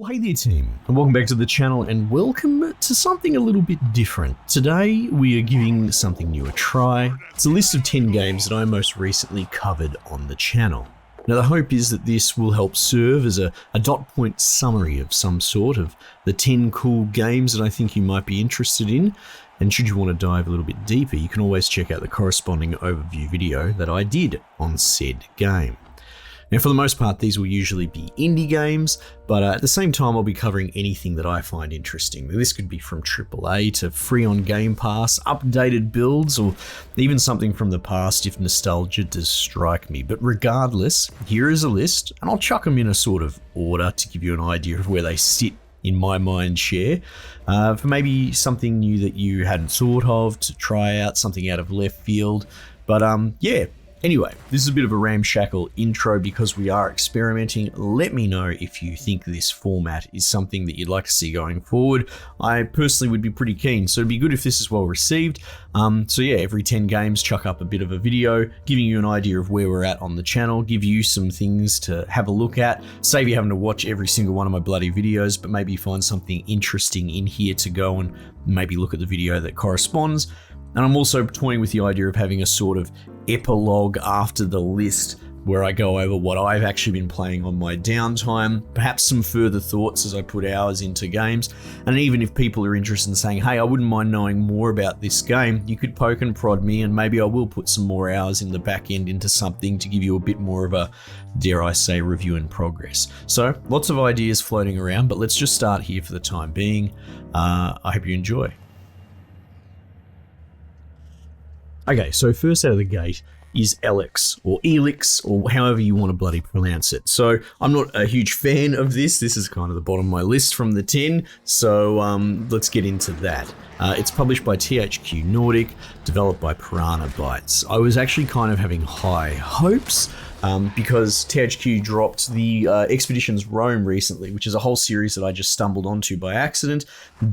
Well, hey there team, and welcome back to the channel, and welcome to something a little bit different. Today we are giving something new a try. It's a list of 10 games that I most recently covered on the channel. Now the hope is that this will help serve as a dot point summary of some sort of the 10 cool games that I think you might be interested in, and should you want to dive a little bit deeper, you can always check out the corresponding overview video that I did on said game. Now, for the most part, these will usually be indie games, but at the same time, I'll be covering anything that I find interesting. This could be from AAA to free on Game Pass, updated builds, or even something from the past if nostalgia does strike me. But regardless, here is a list, and I'll chuck them in a sort of order to give you an idea of where they sit in my mind share, for maybe something new that you hadn't thought of to try out, something out of left field. But yeah. Anyway, this is a bit of a ramshackle intro because we are experimenting. Let me know if you think this format is something that you'd like to see going forward. I personally would be pretty keen, so it'd be good if this is well received. So yeah, every 10 games, chuck up a bit of a video, giving you an idea of where we're at on the channel, give you some things to have a look at, save you having to watch every single one of my bloody videos, but maybe find something interesting in here to go and maybe look at the video that corresponds. And I'm also toying with the idea of having a sort of epilogue after the list where I go over what I've actually been playing on my downtime, perhaps some further thoughts as I put hours into games. And even if people are interested in saying, hey, I wouldn't mind knowing more about this game, you could poke and prod me and maybe I will put some more hours in the back end into something to give you a bit more of a, dare I say, review in progress. So lots of ideas floating around, but let's just start here for the time being. I hope you enjoy. Okay, so first out of the gate is Elix, or Elix, or however you want to bloody pronounce it. So I'm not a huge fan of this. This is kind of the bottom of my list from the 10, so let's get into that. It's published by THQ Nordic, developed by Piranha Bytes. I was actually kind of having high hopes because THQ dropped the Expeditions Rome recently, which is a whole series that I just stumbled onto by accident.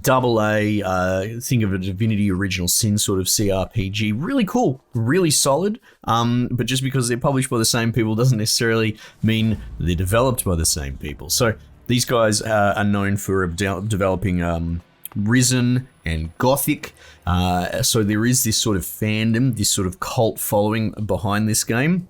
Double A, think of a Divinity Original Sin sort of CRPG. Really cool, really solid, but just because they're published by the same people doesn't necessarily mean they're developed by the same people. So these guys are known for developing Risen and Gothic, so there is this sort of fandom, this sort of cult following behind this game.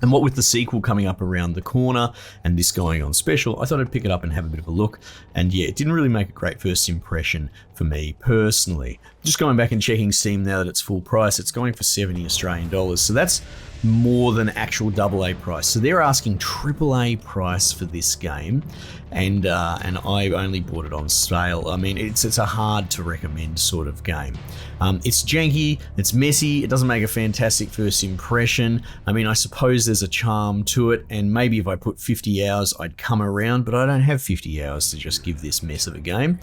And what with the sequel coming up around the corner and this going on special, I thought I'd pick it up and have a bit of a look. And yeah, it didn't really make a great first impression for me personally. Just going back and checking Steam now that it's full price, it's going for 70 Australian dollars. So that's more than actual AA price. So they're asking AAA price for this game, and I only bought it on sale. I mean, it's a hard to recommend sort of game. It's janky, it's messy, it doesn't make a fantastic first impression. I mean, I suppose there's a charm to it, and maybe if I put 50 hours, I'd come around, but I don't have 50 hours to just give this mess of a game.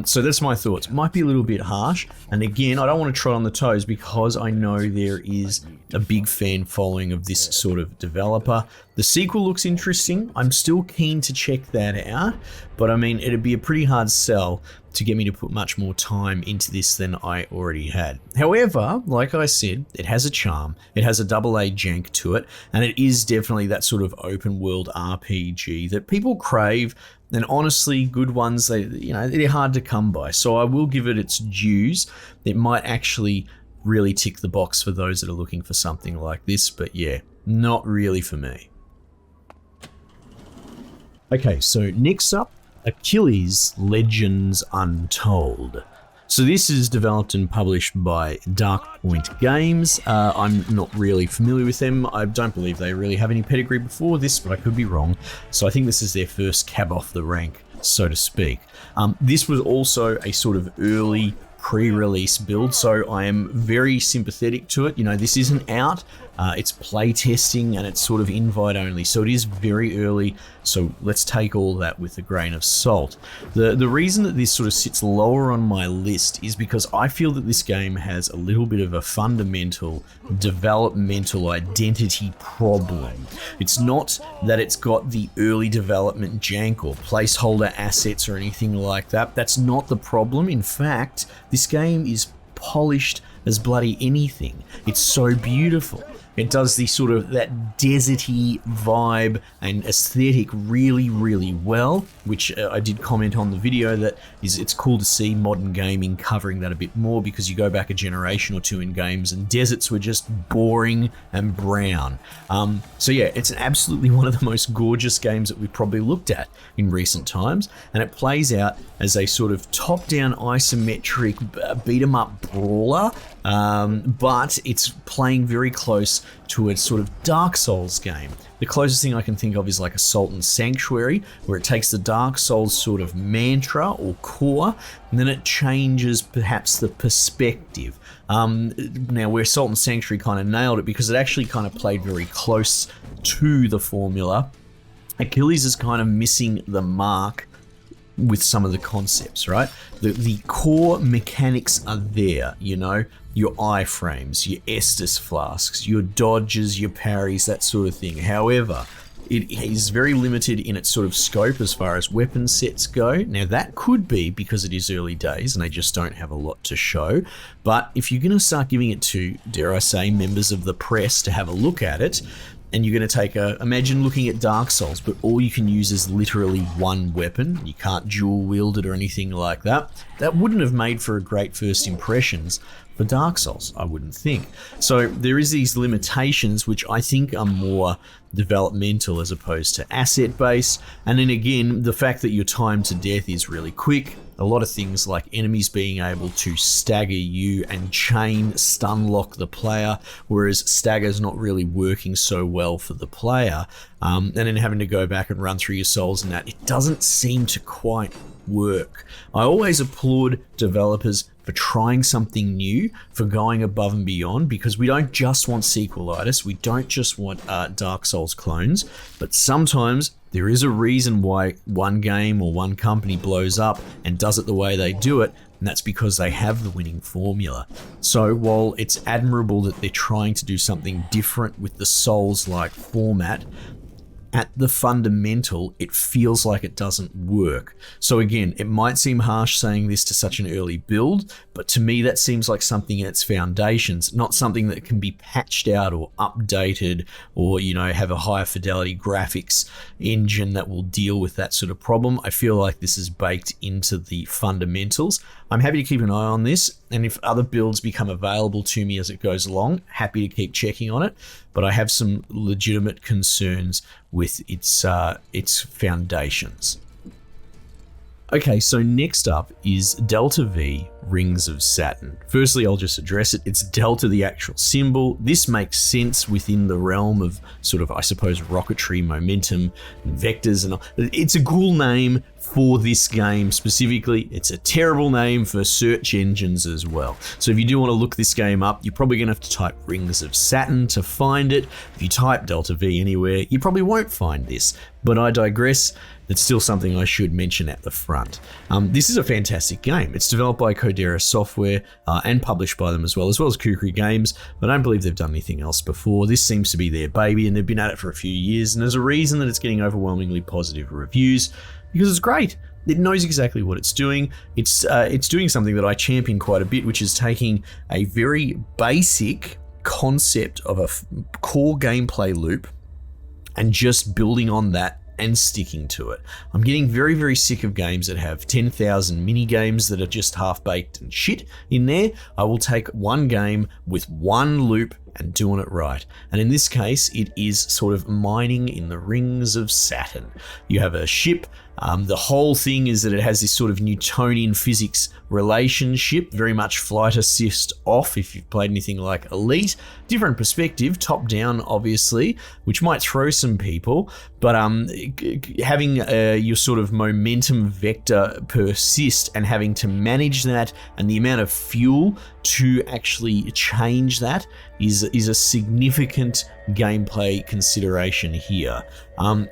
So that's my thoughts. Might be a little bit harsh, and again, I don't want to trot on the toes because I know there is a big fan following of this sort of developer. The sequel looks interesting. I'm still keen to check that out, but I mean, it'd be a pretty hard sell to get me to put much more time into this than I already had. However, like I said, it has a charm, it has a AA jank to it, and it is definitely that sort of open world RPG that people crave. And honestly, good ones, they're hard to come by. So I will give it its dues. It might actually really tick the box for those that are looking for something like this, but yeah, not really for me. Okay, so next up, Achilles Legends Untold. So this is developed and published by Dark Point Games. I'm not really familiar with them. I don't believe they really have any pedigree before this, but I could be wrong. So I think this is their first cab off the rank, so to speak. This was also a sort of early pre-release build, so I am very sympathetic to it. You know, this isn't out, it's play testing and it's sort of invite only, so it is very early, so let's take all that with a grain of salt. The reason that this sort of sits lower on my list is because I feel that this game has a little bit of a fundamental developmental identity problem. It's not that it's got the early development jank or placeholder assets or anything like that. That's not the problem. In fact, this game is polished as bloody anything. It's so beautiful. It does the sort of that deserty vibe and aesthetic really, really well, which I did comment on the video that it's cool to see modern gaming covering that a bit more, because you go back a generation or two in games and deserts were just boring and brown. So yeah, it's absolutely one of the most gorgeous games that we've probably looked at in recent times, and it plays out as a sort of top-down isometric beat-em-up brawler, but it's playing very close to a sort of Dark Souls game. The closest thing I can think of is like Assault and Sanctuary, where it takes the Dark Souls sort of mantra or core, and then it changes perhaps the perspective. Now, where Assault and Sanctuary kind of nailed it because it actually kind of played very close to the formula, Achilles is kind of missing the mark with some of the concepts, right? The core mechanics are there, you know, your iframes, your Estus flasks, your dodges, your parries, that sort of thing. However, it is very limited in its sort of scope as far as weapon sets go. Now, that could be because it is early days and they just don't have a lot to show. But if you're going to start giving it to, dare I say, members of the press to have a look at it, and you're going to take imagine looking at Dark Souls, but all you can use is literally one weapon. You can't dual wield it or anything like that. That wouldn't have made for a great first impressions for Dark Souls, I wouldn't think. So there is these limitations, which I think are more developmental as opposed to asset based. And then again, the fact that your time to death is really quick. A lot of things like enemies being able to stagger you and chain stun lock the player, whereas stagger's not really working so well for the player. And then having to go back and run through your souls and that, it doesn't seem to quite work. I always applaud developers for trying something new, for going above and beyond, because we don't just want sequelitis, we don't just want Dark Souls clones, but sometimes there is a reason why one game or one company blows up and does it the way they do it, and that's because they have the winning formula. So while it's admirable that they're trying to do something different with the Souls-like format, at the fundamental, it feels like it doesn't work. So again, it might seem harsh saying this to such an early build, but to me that seems like something in its foundations, not something that can be patched out or updated or, you know, have a higher fidelity graphics engine that will deal with that sort of problem. I feel like this is baked into the fundamentals. I'm happy to keep an eye on this, and if other builds become available to me as it goes along, happy to keep checking on it, but I have some legitimate concerns with its foundations. Okay, so next up is Delta V Rings of Saturn. Firstly, I'll just address it. It's Delta, the actual symbol. This makes sense within the realm of sort of, I suppose, rocketry, momentum, and vectors and all. It's a cool name for this game specifically. It's a terrible name for search engines as well. So if you do want to look this game up, you're probably going to have to type Rings of Saturn to find it. If you type Delta V anywhere, you probably won't find this. But I digress. It's still something I should mention at the front. This is a fantastic game. It's developed by Codera Software and published by them as well as Kukri Games, but I don't believe they've done anything else before. This seems to be their baby, and they've been at it for a few years, and there's a reason that it's getting overwhelmingly positive reviews, because it's great. It knows exactly what it's doing. It's doing something that I champion quite a bit, which is taking a very basic concept of a core gameplay loop and just building on that and sticking to it. I'm getting very, very sick of games that have 10,000 mini games that are just half-baked and shit in there. I will take one game with one loop and doing it right. And in this case, it is sort of mining in the Rings of Saturn. You have a ship. The whole thing is that it has this sort of Newtonian physics relationship, very much flight assist off if you've played anything like Elite. Different perspective, top down obviously, which might throw some people, but having your sort of momentum vector persist and having to manage that and the amount of fuel to actually change that is a significant gameplay consideration here.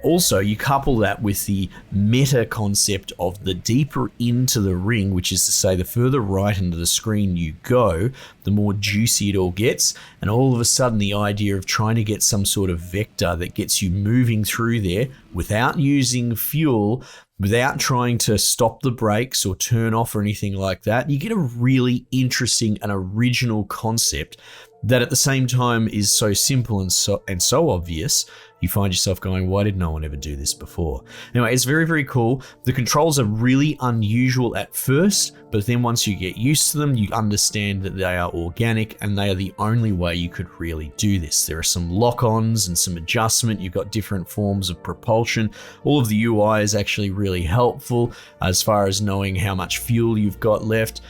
Also, you couple that with the meta concept of the deeper into the ring, which is to say the further right into the screen you go, the more juicy it all gets, and all of a sudden the idea of trying to get some sort of vector that gets you moving through there without using fuel without trying to stop the brakes or turn off or anything like that. You get a really interesting and original concept that at the same time is so simple and so obvious. You find yourself going, why did no one ever do this before? Anyway, it's very, very cool. The controls are really unusual at first, but then once you get used to them, you understand that they are organic and they are the only way you could really do this. There are some lock-ons and some adjustment. You've got different forms of propulsion. All of the UI is actually really helpful as far as knowing how much fuel you've got left.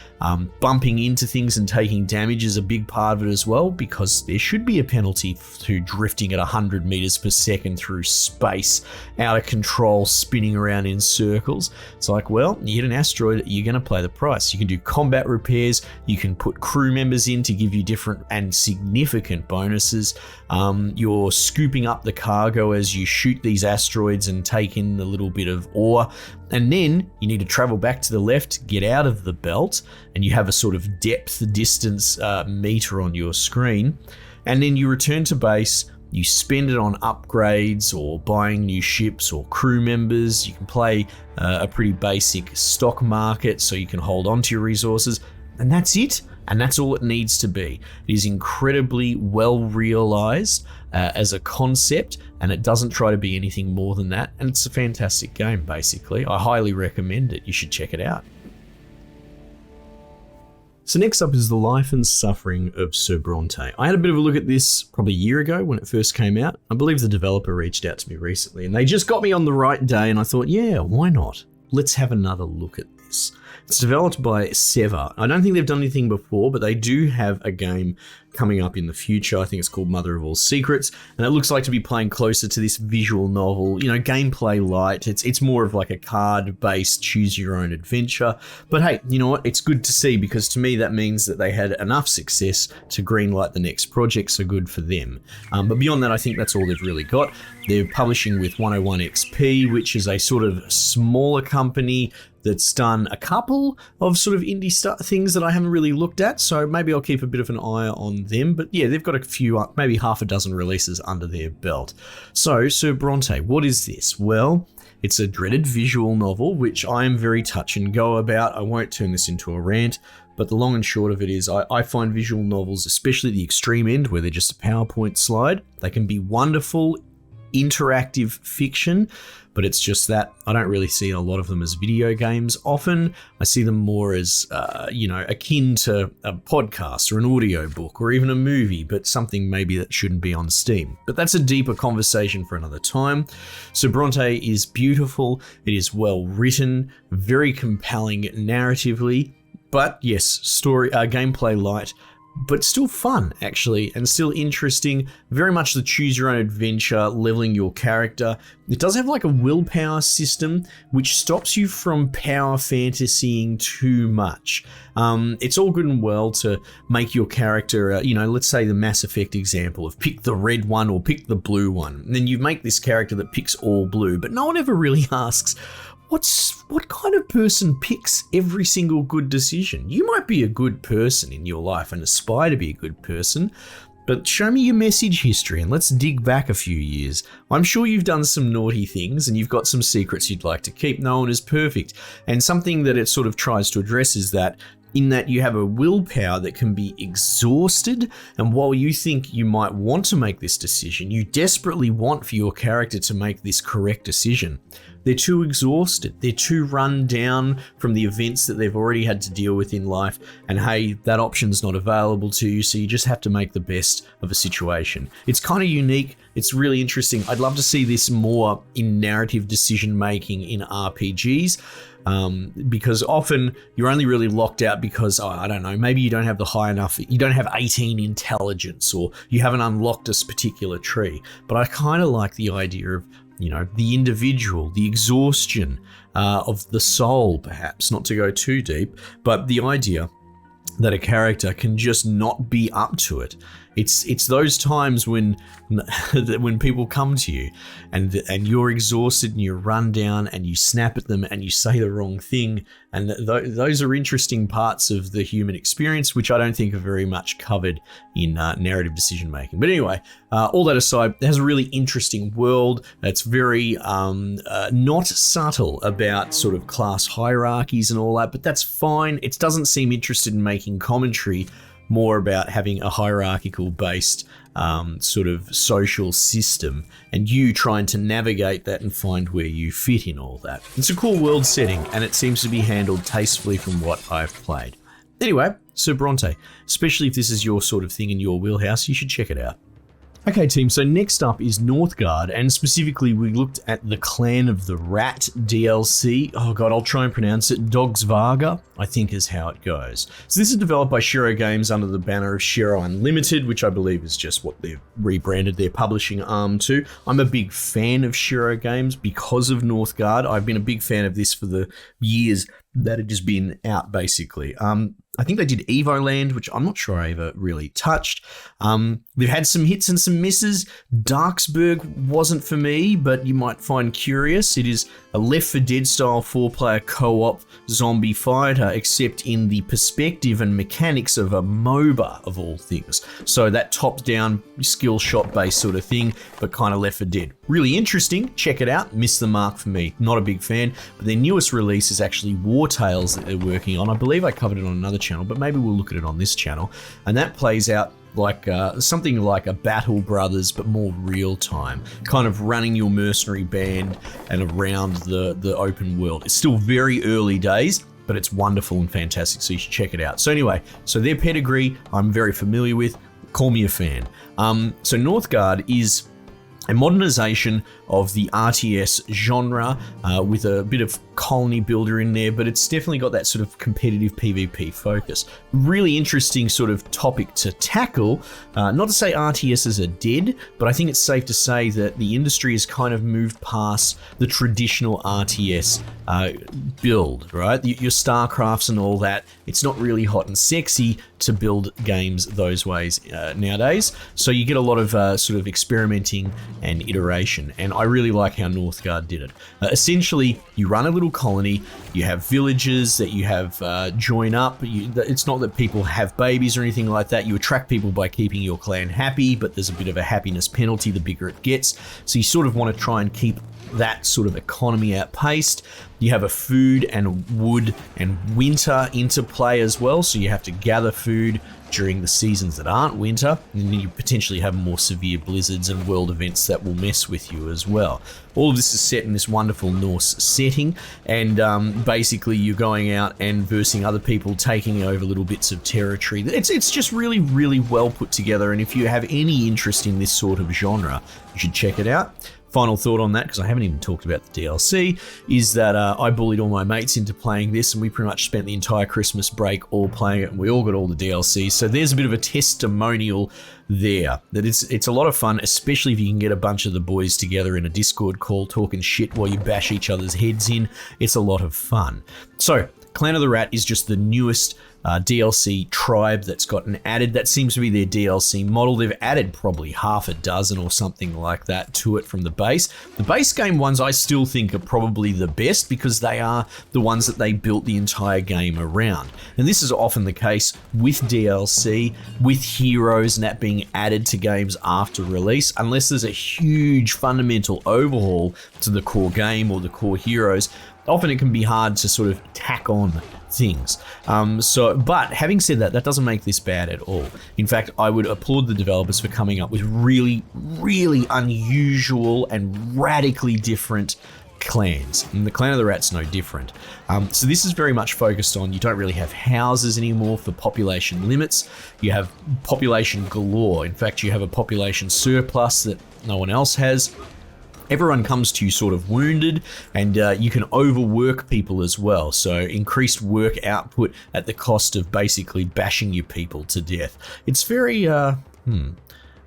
Bumping into things and taking damage is a big part of it as well, because there should be a penalty to drifting at 100 meters per second through space, out of control, spinning around in circles. It's like, well, you hit an asteroid, you're going to pay the price. You can do combat repairs, you can put crew members in to give you different and significant bonuses. You're scooping up the cargo as you shoot these asteroids and take in a little bit of ore. And then you need to travel back to the left, get out of the belt, and you have a sort of depth distance meter on your screen. And then you return to base, you spend it on upgrades or buying new ships or crew members. You can play a pretty basic stock market so you can hold on to your resources. And that's it. And that's all it needs to be. It is incredibly well realized as a concept, and it doesn't try to be anything more than that. And it's a fantastic game, basically. I highly recommend it. You should check it out. So next up is The Life and Suffering of Sir Bronte. I had a bit of a look at this probably a year ago when it first came out. I believe the developer reached out to me recently, and they just got me on the right day, and I thought, yeah, why not? Let's have another look at this. It's developed by Sever. I don't think they've done anything before, but they do have a game coming up in the future. I think it's called Mother of All Secrets, and it looks like to be playing closer to this visual novel, you know, gameplay light. It's more of like a card-based choose your own adventure. But hey, you know what? It's good to see, because to me that means that they had enough success to greenlight the next project, so good for them. But beyond that, I think that's all they've really got. They're publishing with 101 XP, which is a sort of smaller company that's done a couple of sort of indie things that I haven't really looked at, so maybe I'll keep a bit of an eye on them. But yeah, they've got a few, maybe half a dozen releases under their belt. So, Sir Bronte, what is this? Well, it's a dreaded visual novel, which I am very touch and go about. I won't turn this into a rant, but the long and short of it is I find visual novels, especially the extreme end where they're just a PowerPoint slide, they can be wonderful, interactive fiction, but it's just that I don't really see a lot of them as video games. Often I see them more as, akin to a podcast or an audiobook or even a movie, but something maybe that shouldn't be on Steam. But that's a deeper conversation for another time. So Bronte is beautiful. It is well written, very compelling narratively, but yes, gameplay light, but still fun, actually, and still interesting. Very much the choose your own adventure, leveling your character. It does have like a willpower system, which stops you from power fantasying too much. It's all good and well to make your character, let's say the Mass Effect example of pick the red one or pick the blue one. And then you make this character that picks all blue, but no one ever really asks, what kind of person picks every single good decision? You might be a good person in your life and aspire to be a good person, but show me your message history and let's dig back a few years. I'm sure you've done some naughty things and you've got some secrets you'd like to keep. No one is perfect. And something that it sort of tries to address is that in that you have a willpower that can be exhausted, and while you think you might want to make this decision, you desperately want for your character to make this correct decision. They're too exhausted, they're too run down from the events that they've already had to deal with in life, and hey, that option's not available to you, so you just have to make the best of a situation. It's kind of unique, it's really interesting. I'd love to see this more in narrative decision making in RPGs. Because often you're only really locked out because, maybe you don't have you don't have 18 intelligence, or you haven't unlocked a particular tree. But I kind of like the idea of, the individual, the exhaustion of the soul, perhaps, not to go too deep, but the idea that a character can just not be up to it. It's those times when people come to you and you're exhausted and you're run down and you snap at them and you say the wrong thing, and those are interesting parts of the human experience which I don't think are very much covered in narrative decision making. But anyway, all that aside, it has a really interesting world. It's very not subtle about sort of class hierarchies and all that, but that's fine. It doesn't seem interested in making commentary, more about having a hierarchical based sort of social system and you trying to navigate that and find where you fit in all that. It's a cool world setting and it seems to be handled tastefully from what I've played. Anyway, so Bronte, especially if this is your sort of thing in your wheelhouse, you should check it out. Okay team, so next up is Northgard, and specifically we looked at the Clan of the Rat DLC. Oh god, I'll try and pronounce it. Dogsvaga, I think is how it goes. So this is developed by Shiro Games under the banner of Shiro Unlimited, which I believe is just what they've rebranded their publishing arm to. I'm a big fan of Shiro Games because of Northgard. I've been a big fan of this for the years that had just been out, basically. I think they did Evoland, which I'm not sure I ever really touched. They've had some hits and some misses. Darksburg wasn't for me, but you might find curious. It is a Left 4 Dead style 4-player co-op zombie fighter, except in the perspective and mechanics of a MOBA of all things. So that top-down skill shot based sort of thing, but kind of Left 4 Dead. Really interesting. Check it out. Missed the mark for me. Not a big fan, but their newest release is actually War Tales that they're working on. I believe I covered it on another channel, but maybe we'll look at it on this channel. And that plays out like something like a Battle Brothers, but more real time, kind of running your mercenary band and around the open world. It's still very early days, but it's wonderful and fantastic, so you should check it out. So anyway, so their pedigree I'm very familiar with. Call me a fan. So Northgard is a modernization of the RTS genre with a bit of colony builder in there, but it's definitely got that sort of competitive PvP focus. Really interesting sort of topic to tackle. Not to say RTSs are dead, but I think it's safe to say that the industry has kind of moved past the traditional RTS build, right? Your StarCrafts and all that, it's not really hot and sexy to build games those ways nowadays. So you get a lot of sort of experimenting and iteration, and I really like how Northgard did it. Essentially, you run a little colony, you have villages that you have join up. It's not that people have babies or anything like that. You attract people by keeping your clan happy, but there's a bit of a happiness penalty the bigger it gets. So you sort of want to try and keep that sort of economy outpaced. You have a food and wood and winter interplay as well, so you have to gather food during the seasons that aren't winter, and then you potentially have more severe blizzards and world events that will mess with you as well. All of this is set in this wonderful Norse setting, and basically you're going out and versing other people, taking over little bits of territory. It's just really, really well put together, and if you have any interest in this sort of genre, you should check it out. Final thought on that, because I haven't even talked about the DLC, is that I bullied all my mates into playing this, and we pretty much spent the entire Christmas break all playing it, and we all got all the DLCs. So there's a bit of a testimonial there, that it's a lot of fun, especially if you can get a bunch of the boys together in a Discord call talking shit while you bash each other's heads in. It's a lot of fun. So Clan of the Rat is just the newest DLC tribe that's gotten added. That seems to be their DLC model. They've added probably half a dozen or something like that to it from the base. The base game ones I still think are probably the best because they are the ones that they built the entire game around. And this is often the case with DLC, with heroes and that being added to games after release, unless there's a huge fundamental overhaul to the core game or the core heroes. Often it can be hard to sort of tack on things. But having said that, that doesn't make this bad at all. In fact, I would applaud the developers for coming up with really, really unusual and radically different clans, and the Clan of the Rat's no different. So this is very much focused on, you don't really have houses anymore for population limits. You have population galore. In fact, you have a population surplus that no one else has. Everyone comes to you sort of wounded, and you can overwork people as well. So increased work output at the cost of basically bashing your people to death. It's very,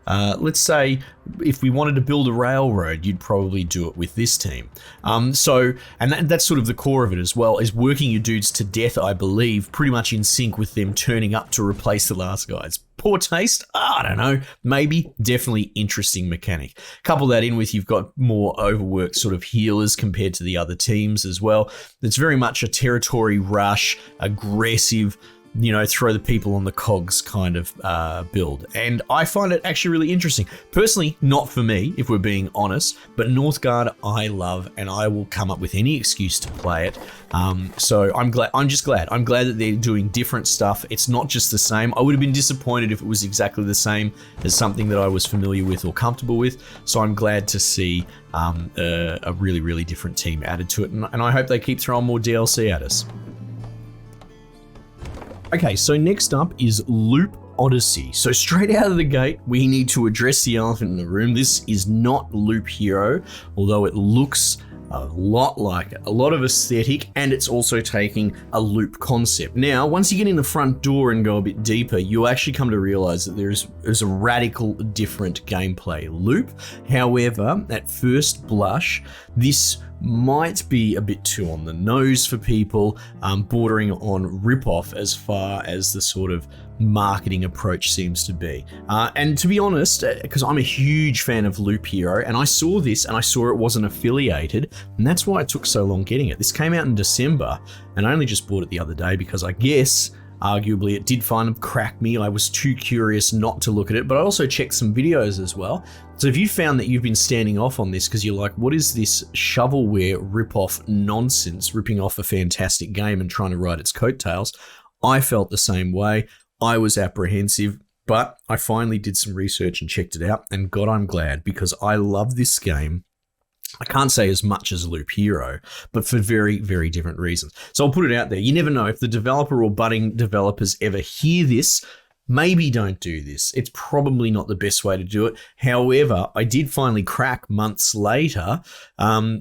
let's say if we wanted to build a railroad, you'd probably do it with this team. And that's sort of the core of it as well, is working your dudes to death, I believe, pretty much in sync with them turning up to replace the last guys. Poor taste? I don't know. Maybe. Definitely interesting mechanic. Couple that in with you've got more overworked sort of healers compared to the other teams as well. It's very much a territory rush, aggressive, throw the people on the cogs kind of build. And I find it actually really interesting. Personally, not for me, if we're being honest, but Northgard I love, and I will come up with any excuse to play it. So I'm glad. I'm glad that they're doing different stuff. It's not just the same. I would have been disappointed if it was exactly the same as something that I was familiar with or comfortable with. So I'm glad to see a really, really different team added to it. And I hope they keep throwing more DLC at us. Okay, so next up is Loop Odyssey. So straight out of the gate, we need to address the elephant in the room. This is not Loop Hero, although it looks a lot like it, a lot of aesthetic, and it's also taking a loop concept. Now, once you get in the front door and go a bit deeper, you'll actually come to realize that there's a radical different gameplay loop. However, at first blush, this might be a bit too on the nose for people, bordering on rip-off as far as the sort of marketing approach seems to be. And to be honest, because I'm a huge fan of Loop Hero, and I saw this and I saw it wasn't affiliated, and that's why it took so long getting it. This came out in December, and I only just bought it the other day because I guess arguably it did kind of crack me. I was too curious not to look at it, but I also checked some videos as well. So if you found that you've been standing off on this because you're like, what is this shovelware rip-off nonsense, ripping off a fantastic game and trying to ride its coattails, I felt the same way. I was apprehensive, but I finally did some research and checked it out, and God, I'm glad, because I love this game. I can't say as much as Loop Hero, but for very, very different reasons. So I'll put it out there. You never know if the developer or budding developers ever hear this. Maybe don't do this. It's probably not the best way to do it. However, I did finally crack months later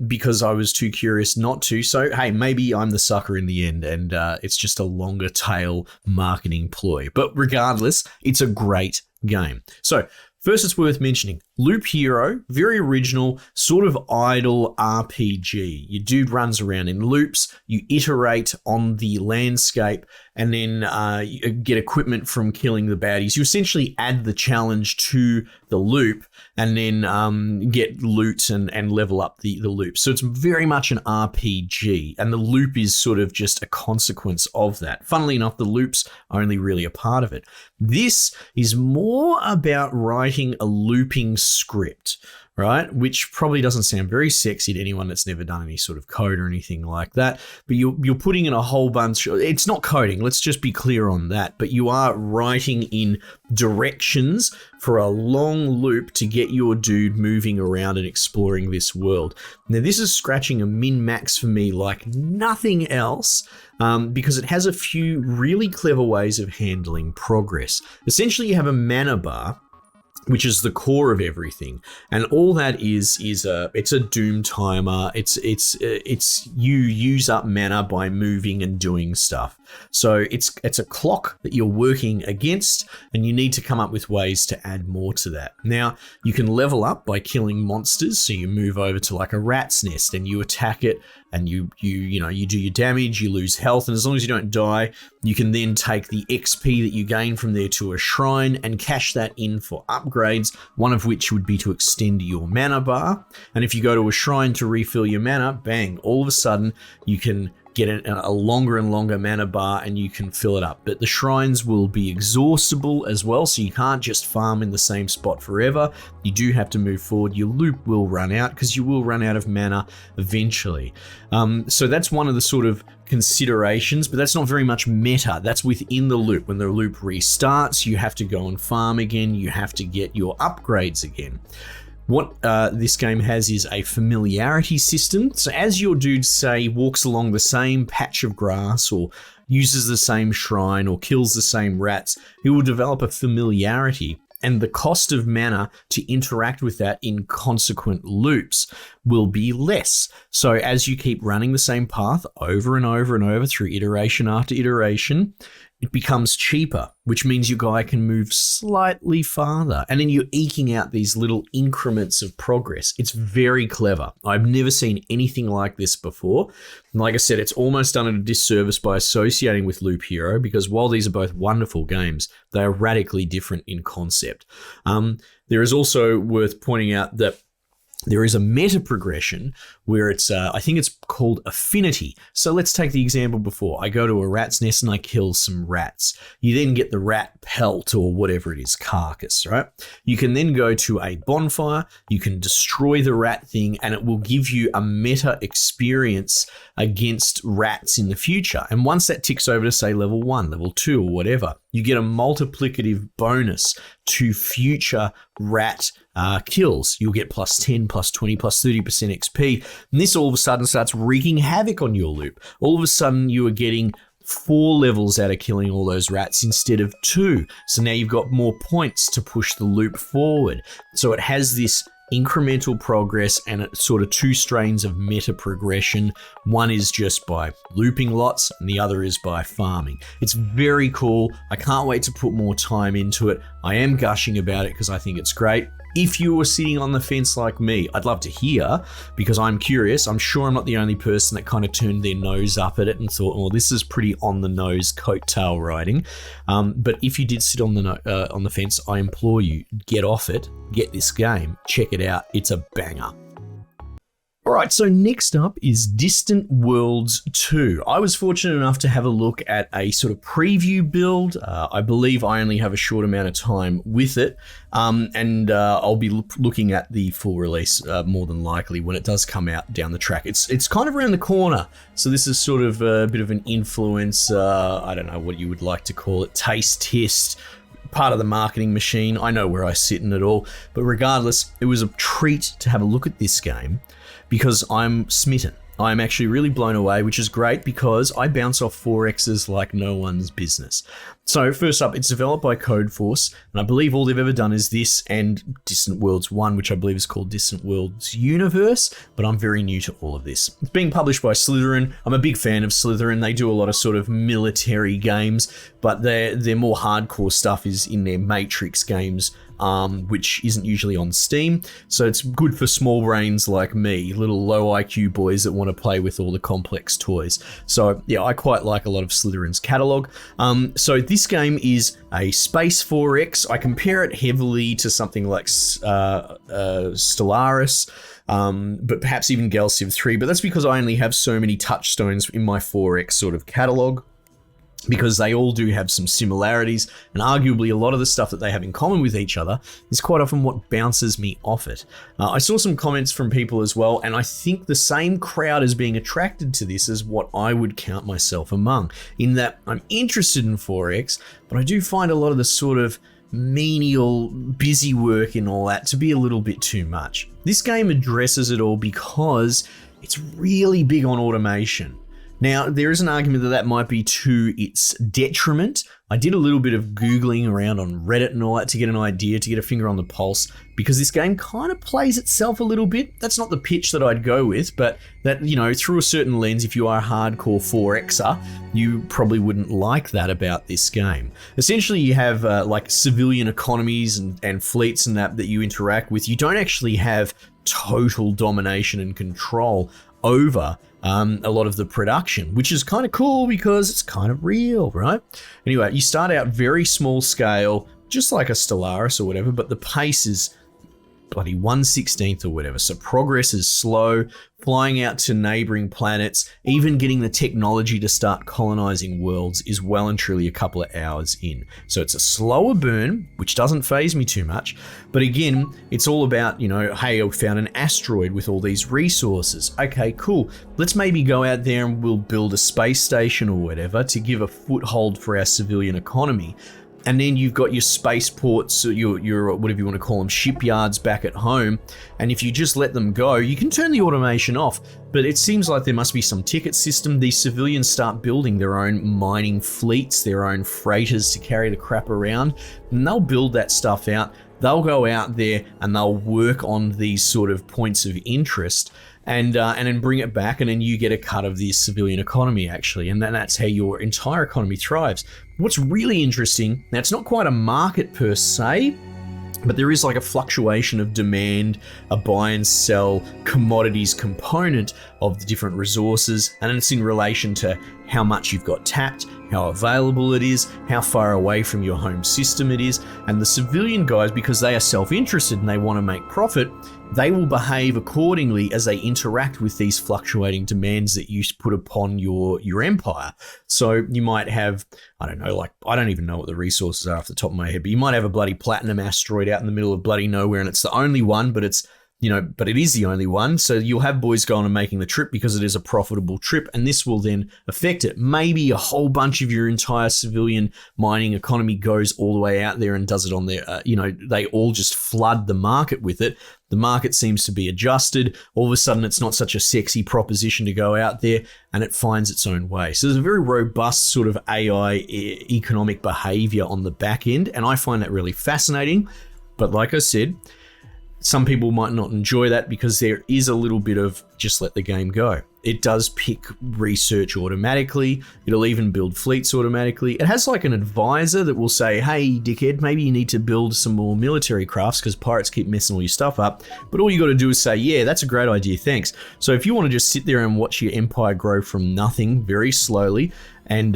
because I was too curious not to. So, hey, maybe I'm the sucker in the end, and it's just a longer tail marketing ploy. But regardless, it's a great game. So, first, it's worth mentioning Loop Hero, very original, sort of idle RPG. Your dude runs around in loops, you iterate on the landscape, and then you get equipment from killing the baddies. You essentially add the challenge to the loop and then get loot and level up the loop. So it's very much an RPG, and the loop is sort of just a consequence of that. Funnily enough, the loops are only really a part of it. This is more about writing a looping script, right? Which probably doesn't sound very sexy to anyone that's never done any sort of code or anything like that. But you're putting in a whole bunch. It's not coding. Let's just be clear on that. But you are writing in directions for a long loop to get your dude moving around and exploring this world. Now, this is scratching a min-max for me like nothing else. Because it has a few really clever ways of handling progress. Essentially, you have a mana bar, which is the core of everything, and all that is it's a doom timer. It's you use up mana by moving and doing stuff. So it's a clock that you're working against, and you need to come up with ways to add more to that. Now, you can level up by killing monsters. So you move over to like a rat's nest and you attack it, and you do your damage, you lose health, and as long as you don't die, you can then take the XP that you gain from there to a shrine and cash that in for upgrades, one of which would be to extend your mana bar. And if you go to a shrine to refill your mana, bang, all of a sudden you can get a longer and longer mana bar and you can fill it up. But the shrines will be exhaustible as well, so you can't just farm in the same spot forever. You do have to move forward. Your loop will run out because you will run out of mana eventually. So that's one of the sort of considerations, but that's not very much meta. That's within the loop. When the loop restarts, you have to go and farm again. You have to get your upgrades again. What this game has is a familiarity system. So as your dude, say, walks along the same patch of grass or uses the same shrine or kills the same rats, he will develop a familiarity, and the cost of mana to interact with that in consequent loops will be less. So as you keep running the same path over and over and over through iteration after iteration, it becomes cheaper, which means your guy can move slightly farther. And then you're eking out these little increments of progress. It's very clever. I've never seen anything like this before. And like I said, it's almost done a disservice by associating with Loop Hero, because while these are both wonderful games, they are radically different in concept. There is also worth pointing out that there is a meta progression where it's, I think it's called affinity. So let's take the example before. I go to a rat's nest and I kill some rats. You then get the rat pelt or whatever it is, carcass, right? You can then go to a bonfire, you can destroy the rat thing, and it will give you a meta experience against rats in the future. And once that ticks over to, say, level 1, level 2, or whatever, you get a multiplicative bonus to future rat kills. You'll get plus 10, plus 20, plus 30% XP. And this all of a sudden starts wreaking havoc on your loop. All of a sudden you are getting 4 levels out of killing all those rats instead of 2. So now you've got more points to push the loop forward. So it has this incremental progress and it's sort of 2 strains of meta progression. One is just by looping lots and the other is by farming. It's very cool. I can't wait to put more time into it. I am gushing about it because I think it's great. If you were sitting on the fence like me, I'd love to hear, because I'm curious. I'm sure I'm not the only person that kind of turned their nose up at it and thought, well, this is pretty on the nose coattail riding. But if you did sit on the fence, I implore you, get off it, get this game, check it out. It's a banger. All right, so next up is Distant Worlds 2. I was fortunate enough to have a look at a sort of preview build. I believe I only have a short amount of time with it, and I'll be looking at the full release more than likely when it does come out down the track. It's kind of around the corner, so this is sort of a bit of an influence, I don't know what you would like to call it, taste test, part of the marketing machine. I know where I sit in it all, but regardless, it was a treat to have a look at this game, because I'm smitten. I'm actually really blown away, which is great because I bounce off 4Xs like no one's business. So first up, it's developed by Codeforce, and I believe all they've ever done is this and Distant Worlds 1, which I believe is called Distant Worlds Universe, but I'm very new to all of this. It's being published by Slytherin. I'm a big fan of Slytherin. They do a lot of sort of military games, but their more hardcore stuff is in their Matrix games, which isn't usually on Steam. So it's good for small brains like me, little low IQ boys that want to play with all the complex toys. So yeah, I quite like a lot of Slytherin's catalog. So this game is a Space 4X. I compare it heavily to something like Stellaris, but perhaps even Gal Civ 3, but that's because I only have so many touchstones in my 4X sort of catalog, because they all do have some similarities, and arguably a lot of the stuff that they have in common with each other is quite often what bounces me off it. I saw some comments from people as well, and I think the same crowd is being attracted to this as what I would count myself among, in that I'm interested in 4X, but I do find a lot of the sort of menial, busy work and all that to be a little bit too much. This game addresses it all because it's really big on automation. Now, there is an argument that might be to its detriment. I did a little bit of Googling around on Reddit and all that to get an idea, to get a finger on the pulse, because this game kind of plays itself a little bit. That's not the pitch that I'd go with, but that, you know, through a certain lens, if you are a hardcore 4Xer, you probably wouldn't like that about this game. Essentially, you have like civilian economies and fleets and that you interact with. You don't actually have total domination and control over a lot of the production, which is kind of cool because it's kind of real, right? Anyway, you start out very small scale, just like a Stellaris or whatever, but the pace is bloody 1/16 or whatever. So progress is slow, flying out to neighboring planets, even getting the technology to start colonizing worlds is well and truly a couple of hours in. So it's a slower burn, which doesn't faze me too much. But again, it's all about, you know, hey, I found an asteroid with all these resources. Okay, cool. Let's maybe go out there and we'll build a space station or whatever to give a foothold for our civilian economy. And then you've got your spaceports, your whatever you want to call them, shipyards back at home. And if you just let them go, you can turn the automation off. But it seems like there must be some ticket system. These civilians start building their own mining fleets, their own freighters to carry the crap around. And they'll build that stuff out. They'll go out there and they'll work on these sort of points of interest. and then bring it back, and then you get a cut of the civilian economy, actually, and then that's how your entire economy thrives. What's really interesting, now it's not quite a market per se, but there is like a fluctuation of demand, a buy and sell commodities component of the different resources, and it's in relation to how much you've got tapped, how available it is, how far away from your home system it is. And the civilian guys, because they are self-interested and they want to make profit, they will behave accordingly as they interact with these fluctuating demands that you put upon your empire. So you might have, I don't know, like, I don't even know what the resources are off the top of my head, but you might have a bloody platinum asteroid out in the middle of bloody nowhere, and it's the only one, but it's, but it is the only one. So you'll have boys going and making the trip because it is a profitable trip, and this will then affect it. Maybe a whole bunch of your entire civilian mining economy goes all the way out there and does it on their, they all just flood the market with it. The market seems to be adjusted. All of a sudden, it's not such a sexy proposition to go out there, and it finds its own way. So there's a very robust sort of AI economic behavior on the back end, and I find that really fascinating. But like I said, some people might not enjoy that because there is a little bit of just let the game go. It does pick research automatically. It'll even build fleets automatically. It has like an advisor that will say, hey, dickhead, maybe you need to build some more military crafts because pirates keep messing all your stuff up. But all you got to do is say, yeah, that's a great idea, thanks. So if you want to just sit there and watch your empire grow from nothing very slowly and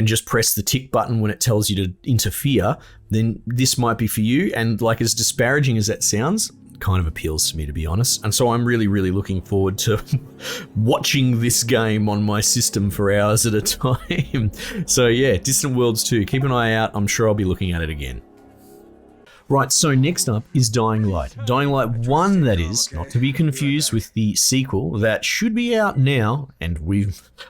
just press the tick button when it tells you to interfere, then this might be for you. And like, as disparaging as that sounds, kind of appeals to me, to be honest. And so I'm really, really looking forward to watching this game on my system for hours at a time. So yeah, Distant Worlds 2, keep an eye out. I'm sure I'll be looking at it again. Right, so next up is Dying Light. Dying Light 1, that is, not to be confused with the sequel that should be out now, and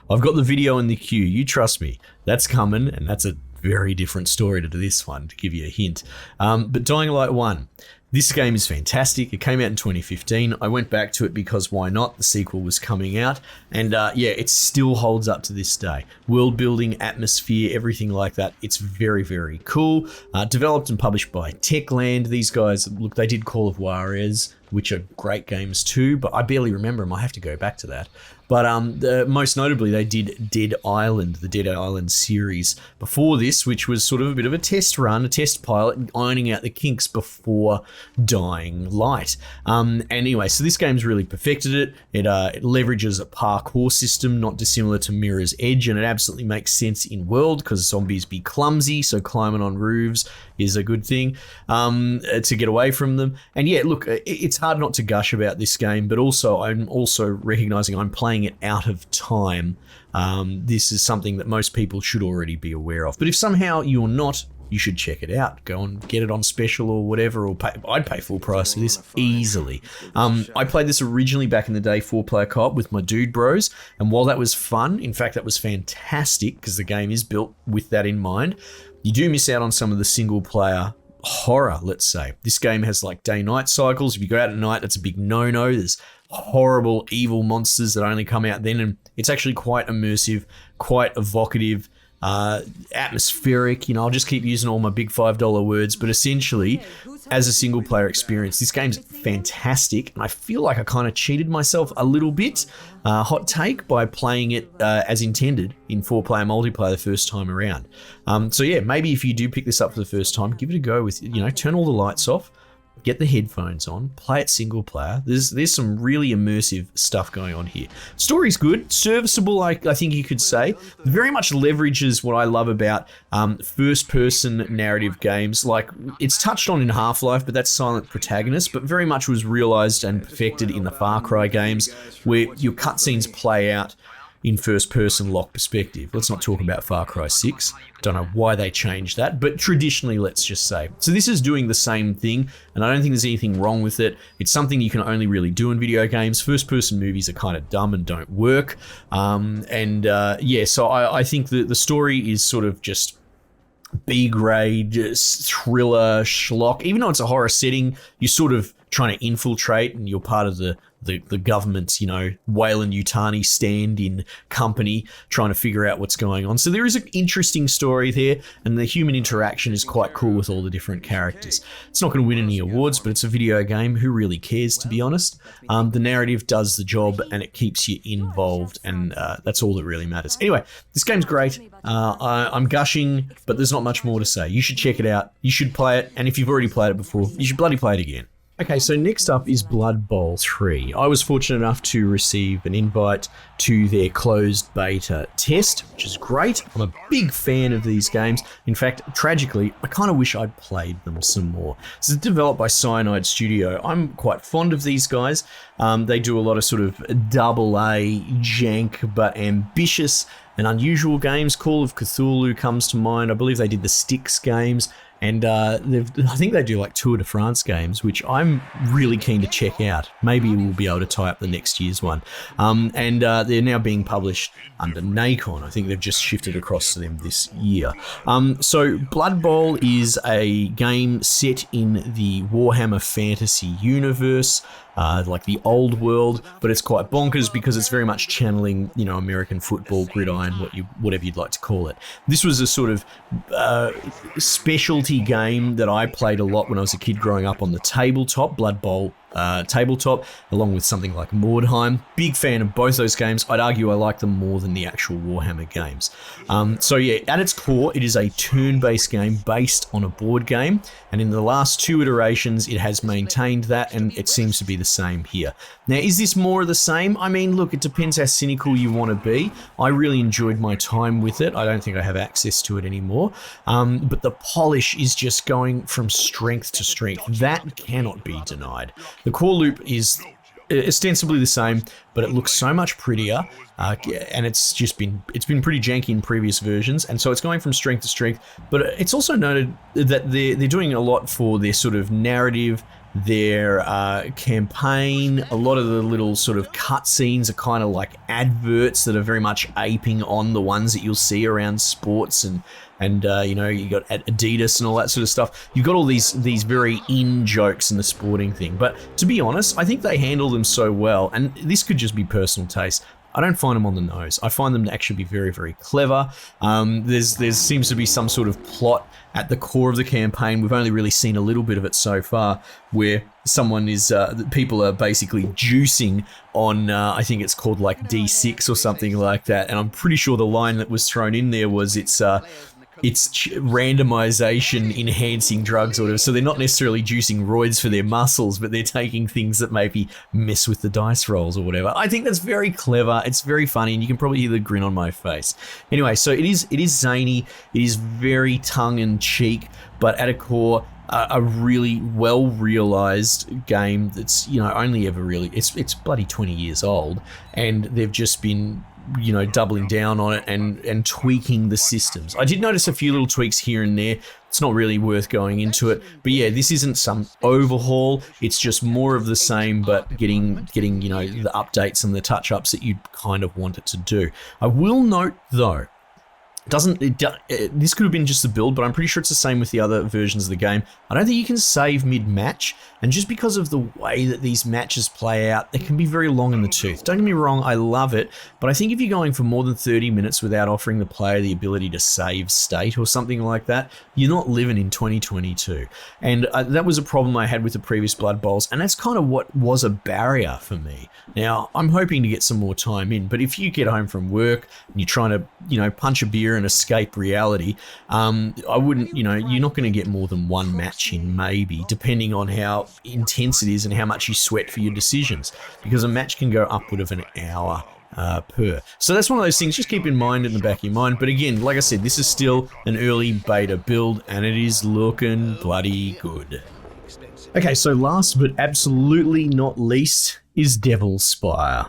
I've got the video in the queue, you trust me, that's coming, and that's a very different story to this one, to give you a hint. But Dying Light 1, this game is fantastic. It came out in 2015. I went back to it because why not? The sequel was coming out. And yeah, it still holds up to this day. World building, atmosphere, everything like that. It's very, very cool. Developed and published by Techland. These guys, look, they did Call of Juarez, which are great games too, but I barely remember them. I have to go back to that. But most notably, they did Dead Island, the Dead Island series before this, which was sort of a bit of a test run, a test pilot, ironing out the kinks before Dying Light. Anyway, so this game's really perfected it. It leverages a parkour system, not dissimilar to Mirror's Edge, and it absolutely makes sense in world because zombies be clumsy, so climbing on roofs is a good thing to get away from them. And yeah, look, it's hard not to gush about this game, but also I'm also recognizing I'm playing it out of time. This is something that most people should already be aware of. But if somehow you're not, you should check it out. Go and get it on special or whatever, or I'd pay full price for this easily. I played this originally back in the day, 4-player co-op with my dude bros, and while that was fun, in fact that was fantastic because the game is built with that in mind, you do miss out on some of the single player horror, let's say. This game has like day-night cycles. If you go out at night, that's a big no-no. There's horrible, evil monsters that only come out then, and it's actually quite immersive, quite evocative, atmospheric. I'll just keep using all my big $5 words, but essentially, as a single player experience, this game's fantastic, and I feel like I kind of cheated myself a little bit, hot take, by playing it as intended in 4-player multiplayer the first time around. So yeah, maybe if you do pick this up for the first time, give it a go with, turn all the lights off, get the headphones on, play it single player. There's some really immersive stuff going on here. Story's good, serviceable, I think you could say. Very much leverages what I love about first-person narrative games. Like, it's touched on in Half-Life, but that's silent protagonist, but very much was realized and perfected in the Far Cry games, where your cutscenes play out in first-person lock perspective. Let's not talk about Far Cry 6. Don't know why they changed that, but traditionally, let's just say. So this is doing the same thing, and I don't think there's anything wrong with it. It's something you can only really do in video games. First-person movies are kind of dumb and don't work. Yeah, so I think the story is sort of just B-grade, thriller, schlock. Even though it's a horror setting, you're sort of trying to infiltrate and you're part of the the government's, Wayland Yutani stand-in company trying to figure out what's going on. So there is an interesting story there, and the human interaction is quite cool with all the different characters. It's not going to win any awards, but it's a video game. Who really cares, to be honest? The narrative does the job, and it keeps you involved, and that's all that really matters. Anyway, this game's great. I'm gushing, but there's not much more to say. You should check it out. You should play it, and if you've already played it before, you should bloody play it again. Okay, so next up is Blood Bowl 3. I was fortunate enough to receive an invite to their closed beta test, which is great. I'm a big fan of these games. In fact, tragically, I kind of wish I'd played them some more. This is developed by Cyanide Studio. I'm quite fond of these guys. They do a lot of sort of AA jank, but ambitious and unusual games. Call of Cthulhu comes to mind. I believe they did the Styx games. And I think they do like Tour de France games, which I'm really keen to check out. Maybe we'll be able to tie up the next year's one. And they're now being published under Nacon. I think they've just shifted across to them this year. So Blood Bowl is a game set in the Warhammer Fantasy universe. Like the old world, but it's quite bonkers because it's very much channeling, American football, gridiron, whatever you'd like to call it. This was a sort of specialty game that I played a lot when I was a kid growing up on the tabletop, Blood Bowl tabletop, along with something like Mordheim. Big fan of both those games. I'd argue I like them more than the actual Warhammer games. So yeah, at its core, it is a turn-based game based on a board game, and in the last 2 iterations, it has maintained that, and it seems to be the same here. Now, is this more of the same? I mean, look, it depends how cynical you want to be. I really enjoyed my time with it. I don't think I have access to it anymore, but the polish is just going from strength to strength. That cannot be denied. The core loop is ostensibly the same, but it looks so much prettier, and it's been pretty janky in previous versions, and so it's going from strength to strength. But it's also noted that they're doing a lot for their sort of narrative, their campaign. A lot of the little sort of cutscenes are kind of like adverts that are very much aping on the ones that you'll see around sports and you got Adidas and all that sort of stuff. You've got all these very in jokes in the sporting thing. But to be honest, I think they handle them so well, and this could just be personal taste. I don't find them on the nose. I find them to actually be very, very clever. There seems to be some sort of plot at the core of the campaign. We've only really seen a little bit of it so far, where people are basically juicing on, I think it's called like D6 or something like that. And I'm pretty sure the line that was thrown in there was it's randomization enhancing drugs or whatever. So they're not necessarily juicing roids for their muscles, but they're taking things that maybe mess with the dice rolls or whatever. I think that's very clever. It's very funny, and you can probably hear the grin on my face. Anyway, so it is zany. It is very tongue in cheek, but at a core, a really well realized game that's only ever really it's bloody 20 years old, and they've just been doubling down on it and tweaking the systems. I did notice a few little tweaks here and there. It's not really worth going into it, but yeah, this isn't some overhaul. It's just more of the same, but getting the updates and the touch-ups that you kind of want it to do. I will note though, this could have been just the build, but I'm pretty sure it's the same with the other versions of the game. I don't think you can save mid-match, and just because of the way that these matches play out, they can be very long in the tooth. Don't get me wrong, I love it, but I think if you're going for more than 30 minutes without offering the player the ability to save state or something like that, you're not living in 2022. And that was a problem I had with the previous Blood Bowls, and that's kind of what was a barrier for me. Now, I'm hoping to get some more time in, but if you get home from work and you're trying to, punch a beer and escape reality, I wouldn't, you're not going to get more than one match in, maybe, depending on how intense it is and how much you sweat for your decisions, because a match can go upward of an hour per. So that's one of those things, just keep in mind in the back of your mind. But again, like I said, this is still an early beta build, and it is looking bloody good. Okay, so last but absolutely not least is Devil's Spire.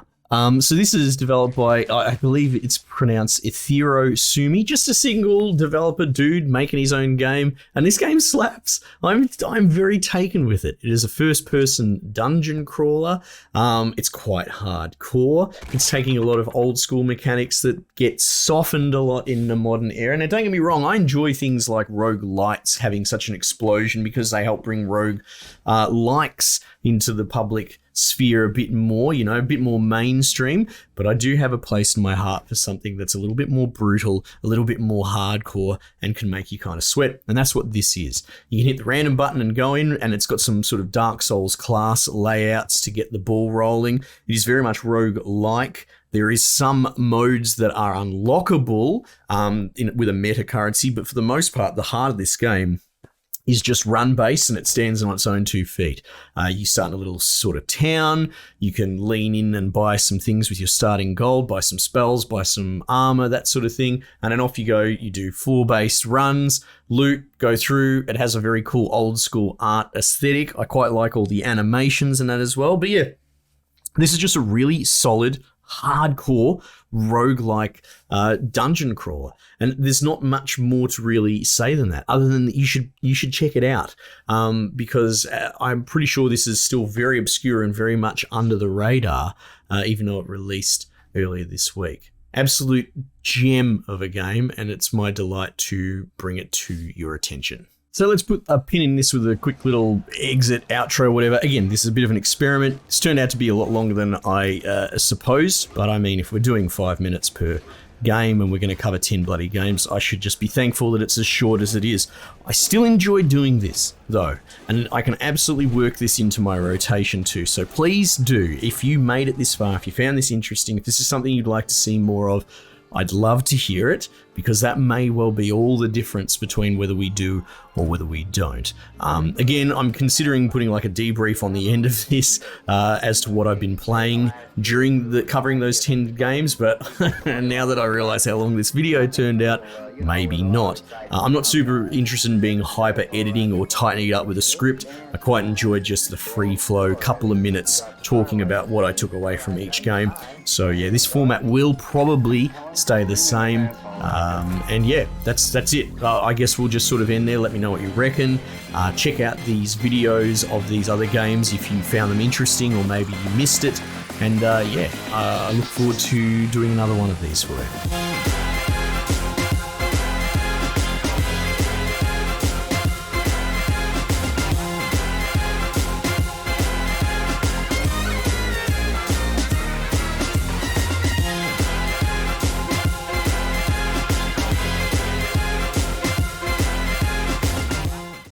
So this is developed by, I believe it's pronounced Ethero Sumi, just a single developer dude making his own game, and this game slaps. I'm very taken with it. It is a first-person dungeon crawler. It's quite hardcore. It's taking a lot of old-school mechanics that get softened a lot in the modern era. Now, don't get me wrong, I enjoy things like roguelites having such an explosion because they help bring rogue likes into the public sphere a bit more, you know, a bit more mainstream, but I do have a place in my heart for something that's a little bit more brutal, a little bit more hardcore, and can make you kind of sweat, and that's what this is. You can hit the random button and go in, and it's got some sort of Dark Souls class layouts to get the ball rolling. It is very much rogue-like. There is some modes that are unlockable with a meta currency, but for the most part, the heart of this game is just run-based, and it stands on its own 2 feet. You start in a little sort of town. You can lean in and buy some things with your starting gold, buy some spells, buy some armor, that sort of thing, and then off you go. You do floor-based runs, loot, go through. It has a very cool old-school art aesthetic. I quite like all the animations and that as well, but yeah, this is just a really solid, hardcore roguelike dungeon crawler, and there's not much more to really say than that, other than that you should check it out, because I'm pretty sure this is still very obscure and very much under the radar, even though it released earlier this week. Absolute gem of a game, and it's my delight to bring it to your attention. So let's put a pin in this with a quick little exit, outro, whatever. Again, this is a bit of an experiment. It's turned out to be a lot longer than I supposed, but I mean, if we're doing 5 minutes per game and we're going to cover 10 bloody games, I should just be thankful that it's as short as it is. I still enjoy doing this, though, and I can absolutely work this into my rotation too. So please do, if you made it this far, if you found this interesting, if this is something you'd like to see more of, I'd love to hear it, because that may well be all the difference between whether we do or whether we don't. Again, I'm considering putting like a debrief on the end of this as to what I've been playing during covering those 10 games, but now that I realize how long this video turned out, maybe not. I'm not super interested in being hyper editing or tightening it up with a script. I quite enjoyed just the free flow couple of minutes talking about what I took away from each game. So yeah, this format will probably stay the same. And yeah, that's it. I guess we'll just sort of end there. Let me know what you reckon. Check out these videos of these other games if you found them interesting, or maybe you missed it. And yeah, I look forward to doing another one of these for you.